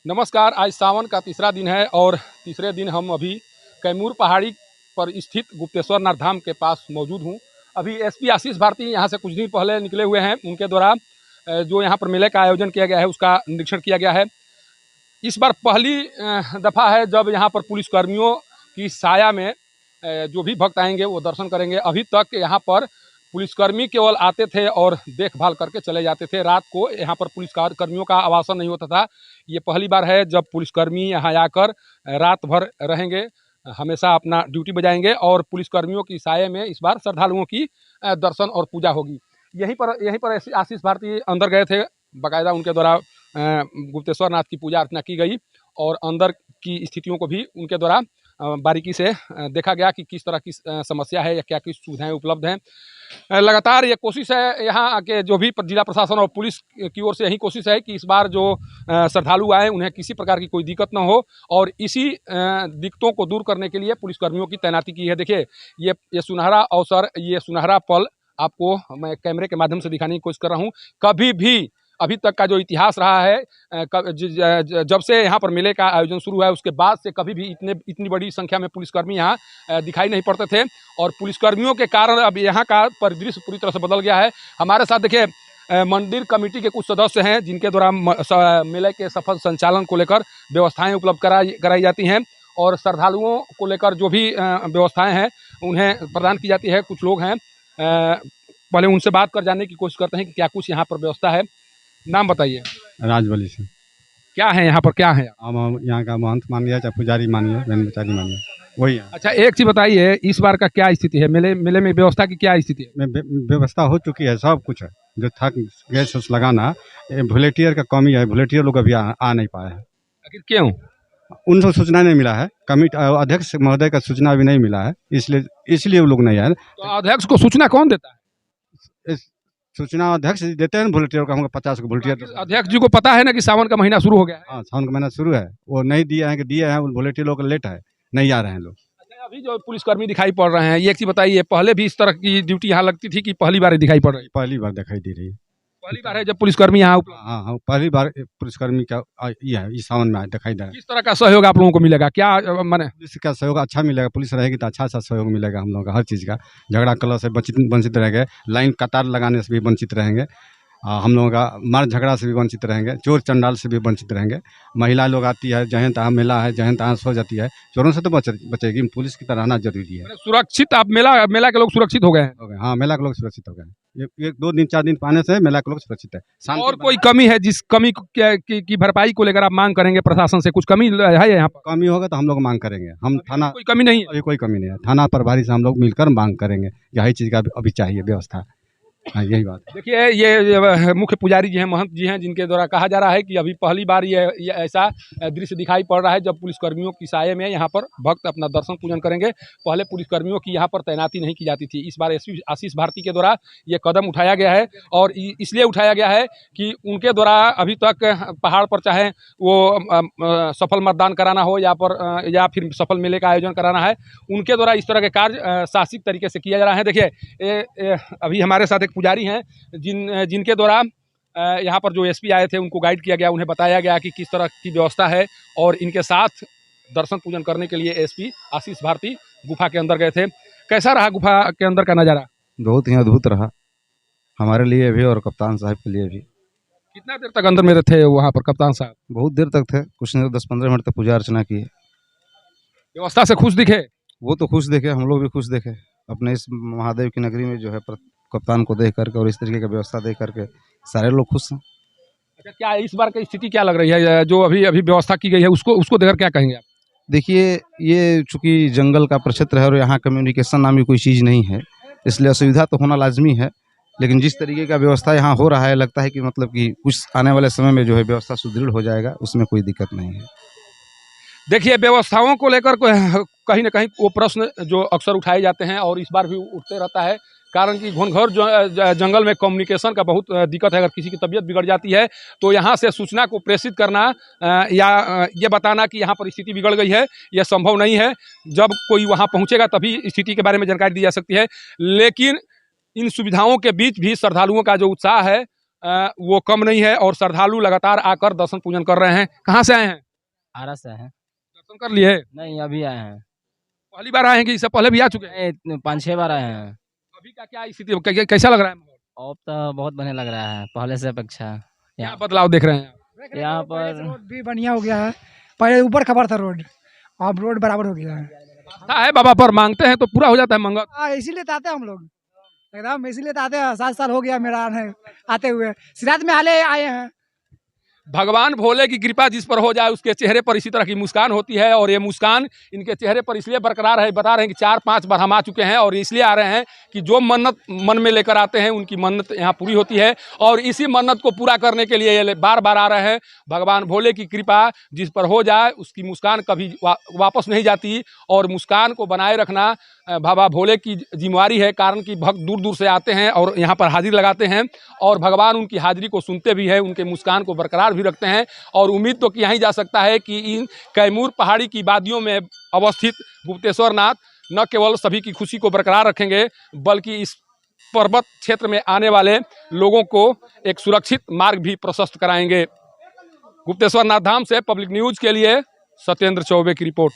नमस्कार। आज सावन का तीसरा दिन है और तीसरे दिन हम अभी कैमूर पहाड़ी पर स्थित गुप्तेश्वर नाथ धाम के पास मौजूद हूँ। अभी एसपी आशीष भारती यहाँ से कुछ दिन पहले निकले हुए हैं। उनके द्वारा जो यहाँ पर मेले का आयोजन किया गया है उसका निरीक्षण किया गया है। इस बार पहली दफ़ा है जब यहाँ पर पुलिसकर्मियों की साया में जो भी भक्त आएंगे वो दर्शन करेंगे। अभी तक यहाँ पर पुलिसकर्मी केवल आते थे और देखभाल करके चले जाते थे। रात को यहाँ पर पुलिसकर्मियों का आवासन नहीं होता था। ये पहली बार है जब पुलिसकर्मी यहाँ आकर रात भर रहेंगे, हमेशा अपना ड्यूटी बजाएंगे और पुलिसकर्मियों की साये में इस बार श्रद्धालुओं की दर्शन और पूजा होगी। यहीं पर आशीष भारती अंदर गए थे। बाकायदा उनके द्वारा गुप्तेश्वर नाथ की पूजा अर्चना की गई और अंदर की स्थितियों को भी उनके द्वारा बारीकी से देखा गया कि किस तरह की समस्या है या क्या किस सुविधाएं उपलब्ध हैं। लगातार ये कोशिश है यहाँ के जो भी जिला प्रशासन और पुलिस की ओर से यही कोशिश है कि इस बार जो श्रद्धालु आए उन्हें किसी प्रकार की कोई दिक्कत न हो और इसी दिक्कतों को दूर करने के लिए पुलिसकर्मियों की तैनाती की है। देखिए ये सुनहरा अवसर, ये सुनहरा पल आपको मैं कैमरे के माध्यम से दिखाने की कोशिश कर रहा हूँ। कभी भी अभी तक का जो इतिहास रहा है, जब से यहाँ पर मेले का आयोजन शुरू हुआ है उसके बाद से कभी भी इतनी बड़ी संख्या में पुलिसकर्मी यहाँ दिखाई नहीं पड़ते थे और पुलिसकर्मियों के कारण अब यहाँ का परिदृश्य पूरी तरह से बदल गया है। हमारे साथ देखिए मंदिर कमेटी के कुछ सदस्य हैं जिनके द्वारा मेले के सफल संचालन को लेकर व्यवस्थाएं उपलब्ध कराई जाती हैं और श्रद्धालुओं को लेकर जो भी व्यवस्थाएँ हैं उन्हें प्रदान की जाती है। कुछ लोग हैं, पहले उनसे बात कर जानने की कोशिश करते हैं कि क्या कुछ यहाँ पर व्यवस्था है। नाम बताइए। राजबली से। क्या है यहाँ पर, क्या है? हम यहाँ का महंत मानिए चाहे पुजारी मानिए ब्रह्मचारी मानिए वही है। अच्छा, एक चीज बताइए, इस बार का क्या स्थिति है? मेले में व्यवस्था की क्या स्थिति है? व्यवस्था हो चुकी है, सब कुछ है। जो था गैस लगाना, वॉलेंटियर का कमी है। वॉलेंटियर लोग अभी आ नहीं पाए हैं। आखिर क्यों? उनको सूचना नहीं मिला है। कमिटी अध्यक्ष महोदय का सूचना अभी नहीं मिला है, इसलिए वो लोग नहीं आए। तो अध्यक्ष को सूचना कौन देता है? सूचना अध्यक्ष देते हैं वॉलंटियर को। हमको 50 को वॉलंटियर। अध्यक्ष जी को पता है ना कि सावन का महीना शुरू हो गया है? हाँ, सावन का महीना शुरू है। वो नहीं दिए हैं कि दिए हैं, वॉलंटियर लोग लेट है, नहीं आ रहे हैं लोग। अच्छा, अभी जो पुलिसकर्मी दिखाई पड़ रहे हैं, ये एक चीज बताइए, पहले भी इस तरह की ड्यूटी यहाँ लगती थी कि पहली बार दिखाई पड़ रही है? पहली बार दिखाई दे रही है। पहली बार है जब पुलिसकर्मी यहाँ। हाँ, पहली बार पुलिसकर्मी का ये है, इस सावन में दिखाई दे रहा है। किस तरह का सहयोग आप लोगों को मिलेगा? क्या माने? पुलिस का सहयोग अच्छा मिलेगा। पुलिस रहेगी तो अच्छा सहयोग मिलेगा हम लोगों का, हर चीज़ का। झगड़ा कलह से वंचित रहेंगे, लाइन कतार लगाने से भी वंचित रहेंगे, हम लोगों का मार झगड़ा से भी वंचित रहेंगे, चोर चंडाल से भी वंचित रहेंगे। महिला लोग आती है, जहाँ तहाँ मेला है, जहाँ तहाँ सो जाती है, चोरों से तो बचेगी। पुलिस की तरह रहना जरूरी है। सुरक्षित आप मेला के लोग सुरक्षित हो गए हैं? हाँ, मेला के लोग सुरक्षित हो गए। एक 2 दिन 4 दिन पाने से मेला के लोग सुरक्षित है। और कोई कमी है जिस कमी की भरपाई को लेकर आप मांग करेंगे प्रशासन से? कुछ कमी है यहाँ पर? कमी होगा तो हम लोग मांग करेंगे। हम थाना कोई कमी नहीं है? अभी कोई कमी नहीं है। थाना प्रभारी से हम लोग मिलकर मांग करेंगे। यही चीज़ का अभी चाहिए व्यवस्था। हाँ, यही बात। देखिए ये मुख्य पुजारी जी हैं, महंत जी हैं, जिनके द्वारा कहा जा रहा है कि अभी पहली बार ये ऐसा दृश्य दिखाई पड़ रहा है जब पुलिसकर्मियों की साये में यहाँ पर भक्त अपना दर्शन पूजन करेंगे। पहले पुलिसकर्मियों की यहाँ पर तैनाती नहीं की जाती थी। इस बार एसपी आशीष भारती के द्वारा ये कदम उठाया गया है और इसलिए उठाया गया है कि उनके द्वारा अभी तक पहाड़ पर चाहे वो सफल मतदान कराना हो या फिर सफल मेले का आयोजन कराना है, उनके द्वारा इस तरह के कार्य शासित तरीके से किया जा रहा है। देखिए अभी हमारे साथ पुजारी हैं जिनके द्वारा यहाँ पर जो एसपी आए थे उनको गाइड किया गया, उन्हें बताया गया कि किस तरह की व्यवस्था है और इनके साथ दर्शन पूजन करने के लिए एसपी आशीष भारती गुफा के अंदर गए थे। कैसा रहा गुफा के अंदर का नज़ारा? बहुत ही अद्भुत रहा हमारे लिए भी और कप्तान साहब के लिए भी। कितना देर तक अंदर में थे वहाँ पर कप्तान साहब? बहुत देर तक थे, कुछ नहीं 10-15 मिनट तक पूजा अर्चना की। व्यवस्था से खुश दिखे? वो तो खुश देखे, हम लोग भी खुश देखे। अपने इस महादेव की नगरी में जो है कप्तान को देख करके और इस तरीके का व्यवस्था देख करके सारे लोग खुश हैं। अच्छा, क्या इस बार की स्थिति क्या लग रही है जो अभी व्यवस्था की गई है उसको देखकर क्या कहेंगे आप? देखिए, ये चूँकि जंगल का प्रक्षेत्र है और यहाँ कम्युनिकेशन नाम की कोई चीज़ नहीं है, इसलिए असुविधा तो होना लाजमी है। लेकिन जिस तरीके का व्यवस्था यहाँ हो रहा है, लगता है कि मतलब कि कुछ आने वाले समय में जो है व्यवस्था सुदृढ़ हो जाएगा, उसमें कोई दिक्कत नहीं है। देखिए, व्यवस्थाओं को लेकर कहीं ना कहीं वो प्रश्न जो अक्सर उठाए जाते हैं और इस बार भी उठते रहता है, कारण कि घनघोर जंगल में कम्युनिकेशन का बहुत दिक्कत है। अगर किसी की तबीयत बिगड़ जाती है तो यहाँ से सूचना को प्रेषित करना या ये बताना कि यहाँ पर स्थिति बिगड़ गई है, यह संभव नहीं है। जब कोई वहाँ पहुँचेगा तभी स्थिति के बारे में जानकारी दी जा सकती है। लेकिन इन सुविधाओं के बीच भी श्रद्धालुओं का जो उत्साह है वो कम नहीं है और श्रद्धालु लगातार आकर दर्शन पूजन कर रहे हैं। कहाँ से आए हैं? आरा से है। दर्शन कर लिए? नहीं, अभी आए हैं। पहली बार आए हैं कि इससे पहले भी आ चुके हैं? नहीं, 5-6 बार आए हैं। अभी का क्या स्थिति कैसा लग रहा है माहौल? अब तो बहुत बढ़िया लग रहा है पहले से अपेक्षा। क्या यहाँ बदलाव देख रहे हैं? यहाँ पर रोड भी बढ़िया हो गया है। पहले ऊपर खबर था रोड, अब रोड बराबर हो गया है। आस्था है बाबा पर, मांगते हैं तो पूरा हो जाता है मंगल। हाँ, इसीलिए तो आते हैं हम लोग, एकदम इसीलिए तो आते हैं। 7 साल हो गया मेरा आते हुए, सिराज में हाले आए हैं। भगवान भोले की कृपा जिस पर हो जाए उसके चेहरे पर इसी तरह की मुस्कान होती है और ये मुस्कान इनके चेहरे पर इसलिए बरकरार है। बता रहे हैं कि 4-5 बार हम आ चुके हैं और इसलिए आ रहे हैं कि जो मन्नत मन में लेकर आते हैं उनकी मन्नत यहाँ पूरी होती है और इसी मन्नत को पूरा करने के लिए ये बार बार आ रहे हैं। भगवान भोले की कृपा जिस पर हो जाए उसकी मुस्कान कभी वापस नहीं जाती और मुस्कान को बनाए रखना बाबा भोले की जिम्मेवारी है। कारण कि भक्त दूर दूर से आते हैं और यहाँ पर हाजिरी लगाते हैं और भगवान उनकी हाजिरी को सुनते भी हैं, उनके मुस्कान को बरकरार भी रखते हैं। और उम्मीद तो किया ही जा सकता है कि इन कैमूर पहाड़ी की वादियों में अवस्थित गुप्तेश्वर नाथ न केवल सभी की खुशी को बरकरार रखेंगे बल्कि इस पर्वत क्षेत्र में आने वाले लोगों को एक सुरक्षित मार्ग भी प्रशस्त कराएंगे। गुप्तेश्वर नाथ धाम से पब्लिक न्यूज के लिए सत्येंद्र चौबे की रिपोर्ट।